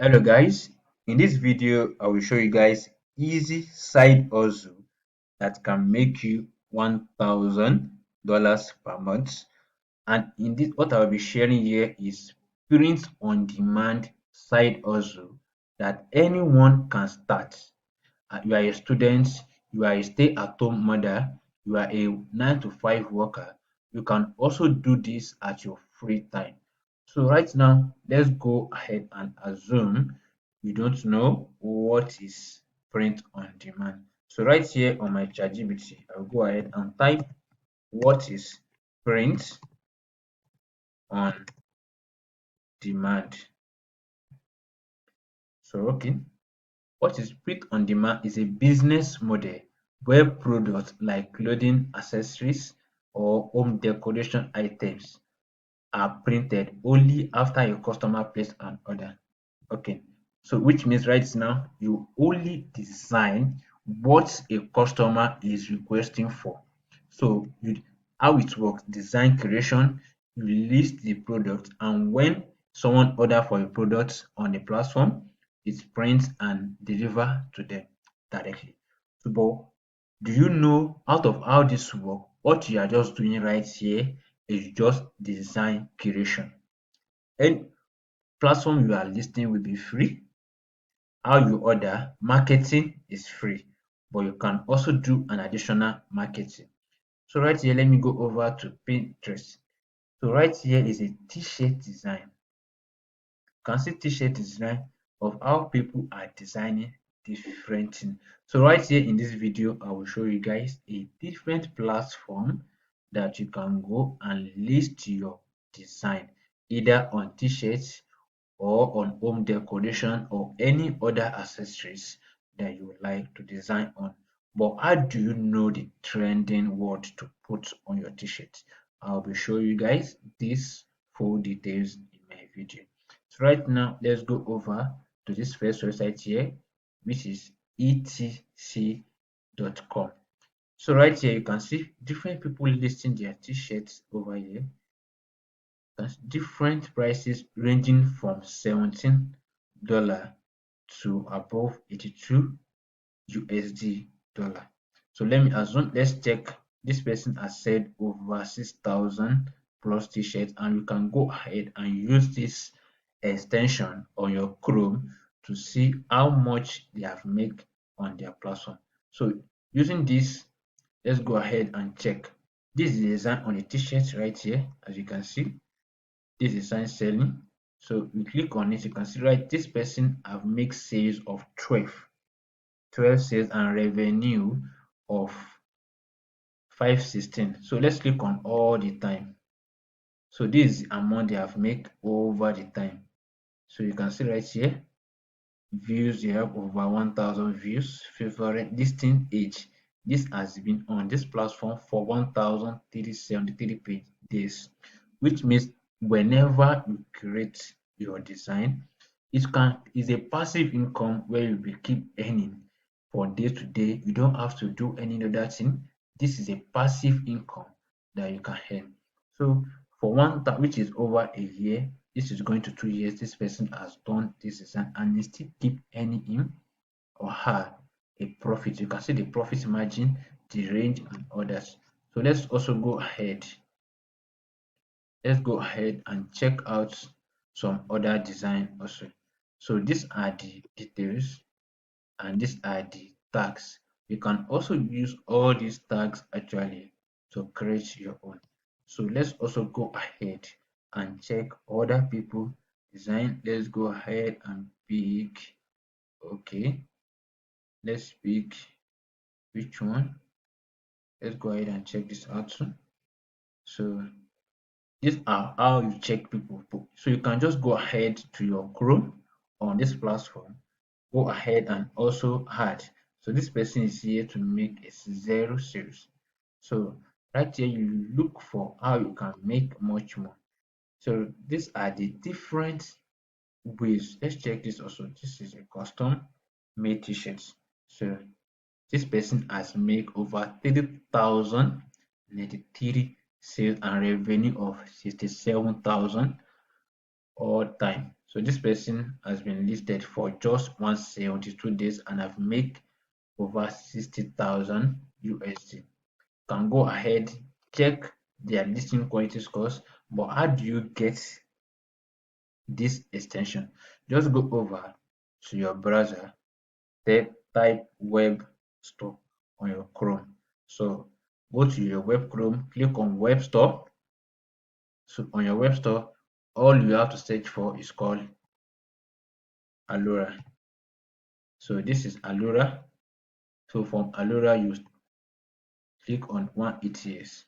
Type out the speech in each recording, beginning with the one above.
Hello guys, in this video I will show you guys easy side hustle that can make you $1,000 per month. And in this, what I'll be sharing here is print on demand side hustle that anyone can start. You are a student, you are a stay-at-home mother, you are a 9 to 5 worker. You can also do this at your free time. So right now, let's go ahead and assume you don't know what is print on demand. So right here on my ChatGPT, I'll go ahead and type what is print on demand. So okay, what is print on demand is a business model where products like clothing, accessories, or home decoration items are printed only after a customer places an order. Okay, so which means right now you only design what a customer is requesting for. So how it works, design creation, you list the product, and when someone order for a product on the platform, it prints and deliver to them directly. So, but do you know out of how this work, what you are just doing right here is just design creation. Any platform you are listing will be free. How you order, marketing is free, but you can also do an additional marketing. So right here, let me go over to Pinterest. So right here is a t-shirt design. You can see t-shirt design of how people are designing different things. So right here in this video, I will show you guys a different platform that you can go and list your design either on t-shirts or on home decoration or any other accessories that you would like to design on. But how do you know the trending word to put on your t-shirt? I'll be showing you guys these full details in my video. So right now, let's go over to this first website here, which is etc.com. So right here, you can see different people listing their t-shirts over here. That's different prices ranging from $17 to above 82 USD dollar. So let me assume, let's check this person has said over 6,000 plus t-shirts, and you can go ahead and use this extension on your Chrome to see how much they have made on their platform. So using this, let's go ahead and check. This is the design on the t-shirt right here, as you can see. This is sign selling. So we click on it, you can see right this person have made sales of 12 sales and revenue of 516. So let's click on all the time. So this is the amount they have made over the time. So you can see right here, views, you have over 1,000 views. Favorite listing age, this has been on this platform for 1,373 days, which means whenever you create your design, it can is a passive income where you will keep earning for day to day. You don't have to do any other thing. This is a passive income that you can earn. So for one time, which is over a year, this is going to 2 years, this person has done this design and they still keep earning him or her a profit. You can see the profit margin, the range, and others. So let's go ahead and check out some other design also. So these are the details and these are the tags. You can also use all these tags actually to create your own. So let's also go ahead and check other people design. Let's go ahead and pick, okay, let's pick which one. Let's go ahead and check this out soon. So these are how you check people. So you can just go ahead to your Chrome on this platform, go ahead and also add. So this person is here to make a 0 sales. So right here you look for how you can make much more. So these are the different ways. Let's check this also. This is a custom made t-shirts. So this person has made over 30,093 sales and revenue of 67,000 all time. So this person has been listed for just 172 days and have made over 60,000 USD. Can go ahead, check their listing quality scores. But how do you get this extension? Just go over to your browser, type web store on your Chrome. So go to your web Chrome, click on web store. So on your web store, all you have to search for is called Allura. So this is Allura. So from Allura, you click on one ETS.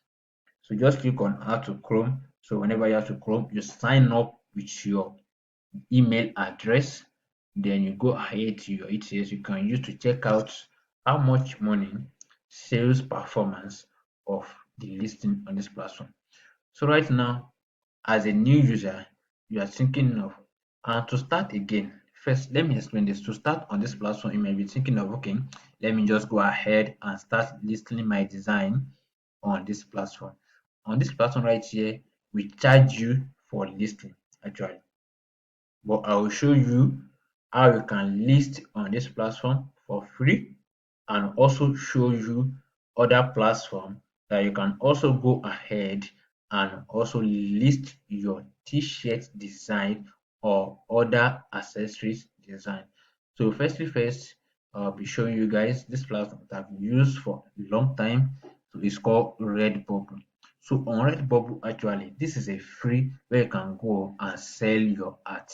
So just click on add to Chrome. So whenever you have to Chrome, you sign up with your email address. Then you go ahead to your ETS you can use to check out how much money sales performance of the listing on this platform. So right now, as a new user, you are thinking of and to start again. First, let me explain this. To start on this platform, you may be thinking of okay, let me just go ahead and start listing my design on this platform. On this platform right here, we charge you for listing actually. But I will show you how you can list on this platform for free and also show you other platform that you can also go ahead and also list your t-shirt design or other accessories design. So first, I'll be showing you guys this platform that I've used for a long time. So it's called Redbubble. So on Redbubble, actually, this is a free where you can go and sell your art.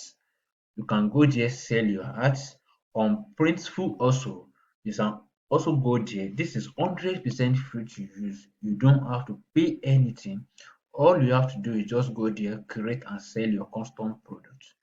You can go there sell your art. On Printful also, you can also go there. This is 100% free to use. You don't have to pay anything. All you have to do is just go there, create and sell your custom products.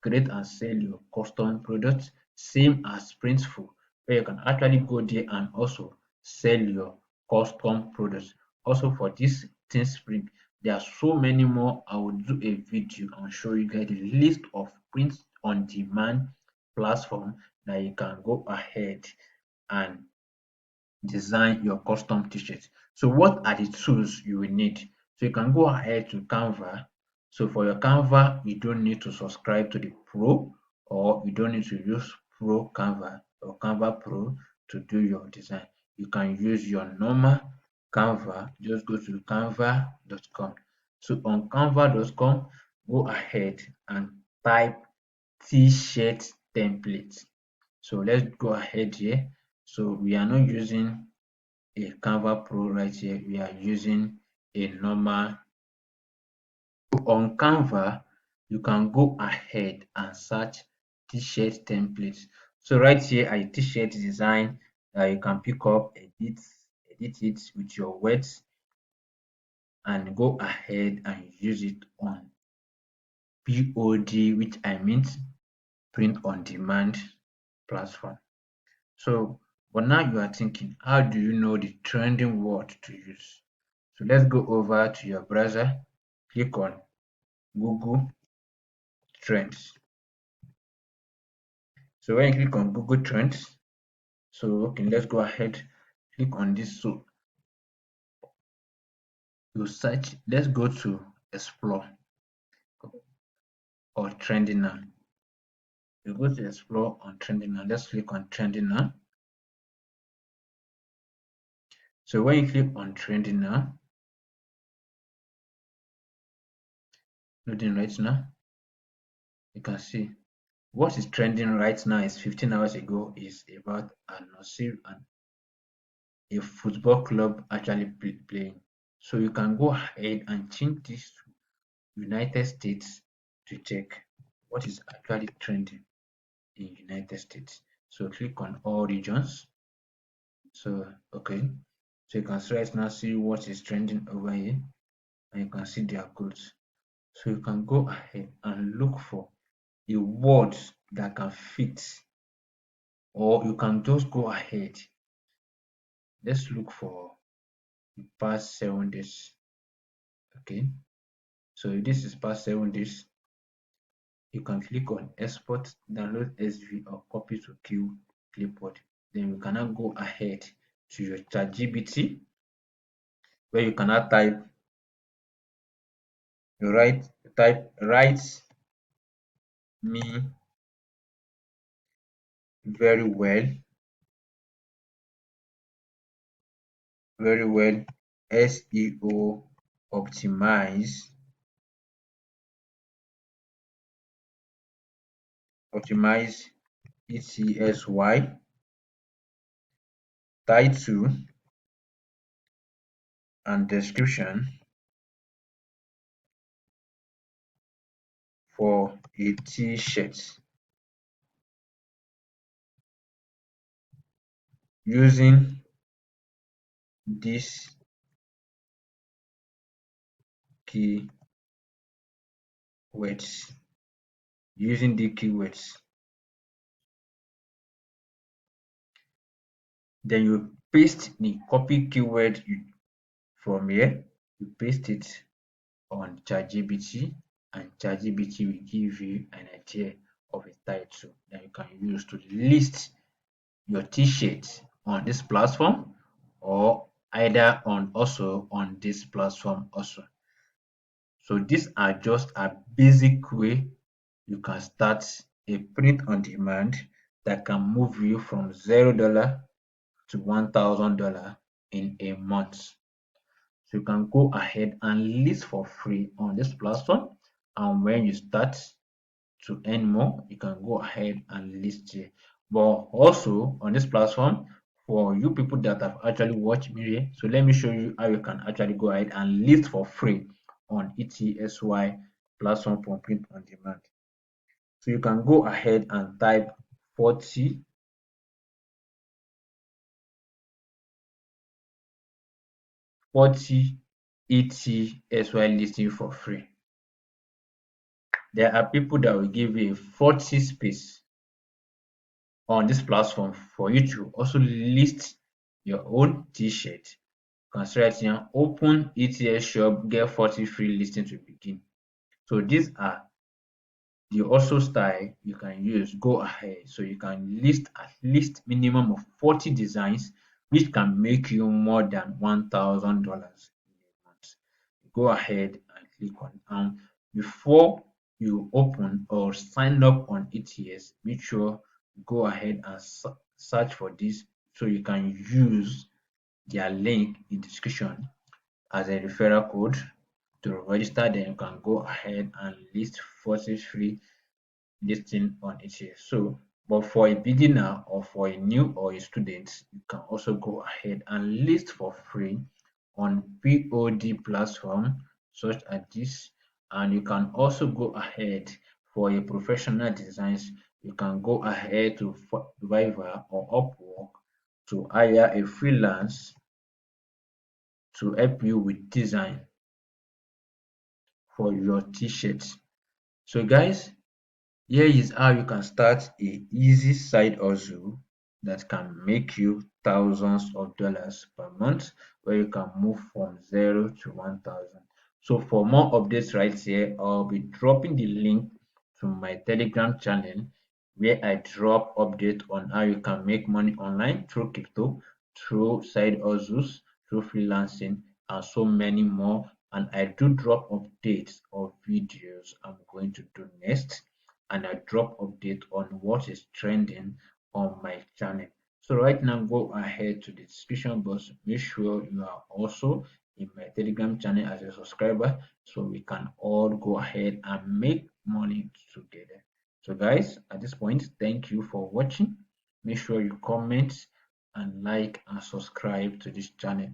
Create and sell your custom products, same as Printful, where you can actually go there and also sell your custom products. Also for this thing spring, there are so many more. I will do a video and show you guys the list of print on demand platform that you can go ahead and design your custom t-shirt. So what are the tools you will need? So you can go ahead to Canva. So for your Canva, you don't need to subscribe to the Pro or you don't need to use Pro Canva or Canva Pro to do your design. You can use your normal Canva. Just go to canva.com. So on canva.com, go ahead and type t-shirt template. So let's go ahead here. So we are not using a Canva Pro right here. We are using a normal. On Canva, you can go ahead and search t-shirt templates. So right here a t-shirt design that you can pick up, edit it with your words and go ahead and use it on POD, which I mean print on demand platform. So, but now you are thinking, how do you know the trending word to use? So let's go over to your browser, click on Google Trends. So when you click on Google Trends, so okay, let's go ahead, click on this. So you search, let's go to Explore or Trending Now. You go to Explore on Trending Now. Let's click on Trending Now. So when you click on Trending Now, loading right now, you can see what is trending right now is 15 hours ago is about an Nasir and a football club actually playing. So you can go ahead and change this to United States to check what is actually trending in United States. So click on all regions. So okay, so you can right now see what is trending over here, and you can see their codes. So you can go ahead and look for a word that can fit, or you can just go ahead. Let's look for the past 7 days. Okay, so if this is past 7 days, you can click on export, download SV or copy to clipboard. Then you can now go ahead to your ChatGPT where you cannot type you write me very well, very well. SEO optimize, optimize ETSY title and description for a t-shirt using these keywords. Using the keywords, then you paste the copy keyword from here. You paste it on ChatGPT, and ChatGPT will give you an idea of a title that you can use to list your t-shirt on this platform, or either on also on this platform also. So these are just a basic way you can start a print on demand that can move you from $0 to $1,000 in a month. So you can go ahead and list for free on this platform, and when you start to earn more, you can go ahead and list here. But also on this platform, for you people that have actually watched me here, so let me show you how you can actually go ahead and list for free on ETSY platform for print on demand. So you can go ahead and type 40 ETSY listing for free. There are people that will give you a 40 space on this platform for you to also list your own t-shirt. You can write here, open ETS shop, get 40 free listing to begin. So these are the also style you can use. Go ahead. So you can list at least minimum of 40 designs, which can make you more than $1,000 in a month. Go ahead and click on before you open or sign up on ETS, make sure you go ahead and search for this so you can use their link in the description as a referral code to register. Then you can go ahead and list 40 free listing on ETS. So, but for a beginner or for a new or a student, you can also go ahead and list for free on POD platform such as this, and you can also go ahead for a professional designs. You can go ahead to Fiverr or Upwork to hire a freelance to help you with design for your t-shirts. So guys, here is how you can start a easy side hustle that can make you thousands of dollars per month, where you can move from 0 to 1,000. So for more updates right here, I'll be dropping the link to my Telegram channel where I drop updates on how you can make money online through crypto, through side hustles, through freelancing, and so many more. And I do drop updates of videos I'm going to do next, and I drop update on what is trending on my channel. So right now, go ahead to the description box. Make sure you are also in my Telegram channel as a subscriber, so we can all go ahead and make money together. So guys, at this point, thank you for watching. Make sure you comment and like and subscribe to this channel.